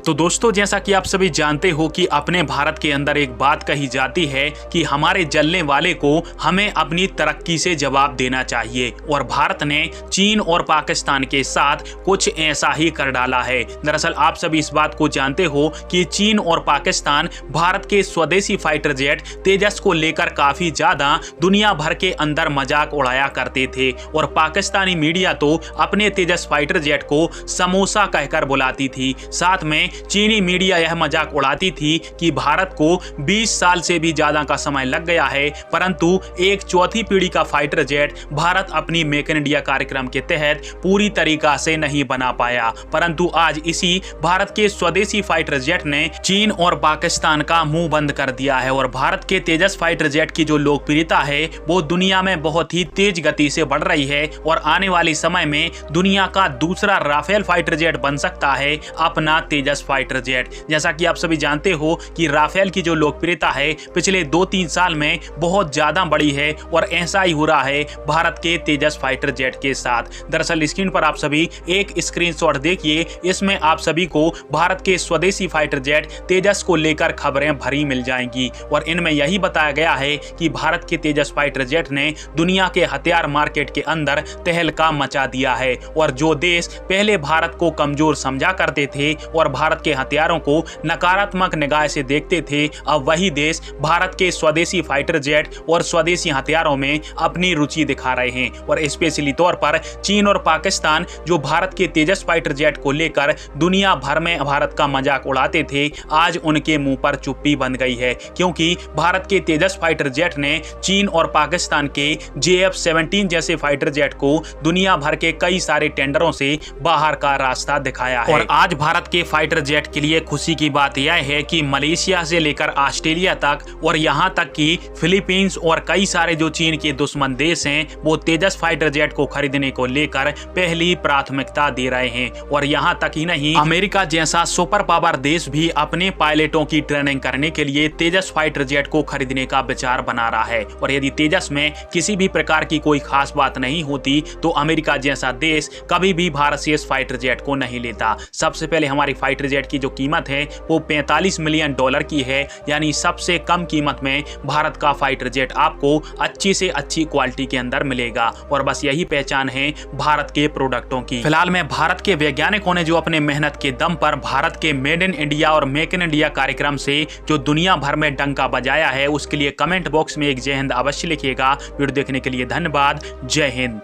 तो दोस्तों, जैसा कि आप सभी जानते हो कि अपने भारत के अंदर एक बात कही जाती है कि हमारे जलने वाले को हमें अपनी तरक्की से जवाब देना चाहिए, और भारत ने चीन और पाकिस्तान के साथ कुछ ऐसा ही कर डाला है। दरअसल आप सभी इस बात को जानते हो कि चीन और पाकिस्तान भारत के स्वदेशी फाइटर जेट तेजस को लेकर काफी ज्यादा दुनिया भर के अंदर मजाक उड़ाया करते थे, और पाकिस्तानी मीडिया तो अपने तेजस फाइटर जेट को समोसा कहकर बुलाती थी। साथ में चीनी मीडिया यह मजाक उड़ाती थी कि भारत को 20 साल से भी ज्यादा का समय लग गया है, परंतु एक चौथी पीढ़ी का फाइटर जेट भारत अपनी मेक इन इंडिया कार्यक्रम के तहत पूरी तरीका से नहीं बना पाया। परंतु आज इसी भारत के स्वदेशी फाइटर जेट ने चीन और पाकिस्तान का मुंह बंद कर दिया है, और भारत के तेजस फाइटर जेट की जो लोकप्रियता है वो दुनिया में बहुत ही तेज गति से बढ़ रही है, और आने वाले समय में दुनिया का दूसरा राफेल फाइटर जेट बन सकता है अपना तेजस फाइटर जेट। जैसा कि आप सभी जानते हो कि राफेल की जो लोकप्रियता है पिछले 2-3 साल में बहुत ज्यादा बढ़ी है, और ऐसा ही हो रहा है भारत के तेजस फाइटर जेट के साथ। दरअसल स्क्रीन पर आप सभी एक स्क्रीनशॉट देखिए, इसमें आप सभी को भारत के स्वदेशी फाइटर जेट तेजस को लेकर खबरें भरी मिल जाएंगी, और इनमें यही बताया गया है कि भारत के तेजस फाइटर जेट ने दुनिया के हथियार मार्केट के अंदर तहलका मचा दिया है, और जो देश पहले भारत को कमजोर समझा करते थे और भारत के हथियारों को नकारात्मक निगाह से देखते थे, अब वही देश भारत के स्वदेशी फाइटर जेट और स्वदेशी हथियारों में अपनी रुचि दिखा रहे हैं। और स्पेशली तौर पर चीन और पाकिस्तान जो भारत के तेजस फाइटर जेट को लेकर दुनिया भर में भारत का मजाक उड़ाते थे, आज उनके मुंह पर चुप्पी बन गई है, क्योंकि भारत के तेजस फाइटर जेट ने चीन और पाकिस्तान के JF-17 जैसे फाइटर जेट को दुनिया भर के कई सारे टेंडरों से बाहर का रास्ता दिखाया है। और आज भारत के फाइटर जेट के लिए खुशी की बात यह है कि मलेशिया से लेकर ऑस्ट्रेलिया तक और यहाँ तक कि फिलीपींस और कई सारे जो चीन के दुश्मन देश हैं वो तेजस फाइटर जेट को खरीदने को लेकर पहली प्राथमिकता दे रहे हैं। और यहाँ तक ही नहीं, अमेरिका जैसा सुपर पावर देश भी अपने पायलटों की ट्रेनिंग करने के लिए तेजस फाइटर जेट को खरीदने का विचार बना रहा है। और यदि तेजस में किसी भी प्रकार की कोई खास बात नहीं होती तो अमेरिका जैसा देश कभी भी भारत से इस फाइटर जेट को नहीं लेता। सबसे पहले हमारी फाइटर जेट की जो कीमत है वो $45 मिलियन की है, यानी सबसे कम कीमत में भारत का फाइटर जेट आपको अच्छी से अच्छी क्वालिटी के अंदर मिलेगा। और बस यही पहचान है भारत के प्रोडक्टों की। फिलहाल में भारत के वैज्ञानिकों ने जो अपने मेहनत के दम पर भारत के मेड इन इंडिया और मेक इन इंडिया कार्यक्रम से जो दुनिया भर में डंका बजाया है, उसके लिए कमेंट बॉक्स में एक जय हिंद अवश्य लिखिएगा। वीडियो देखने के लिए धन्यवाद। जय हिंद।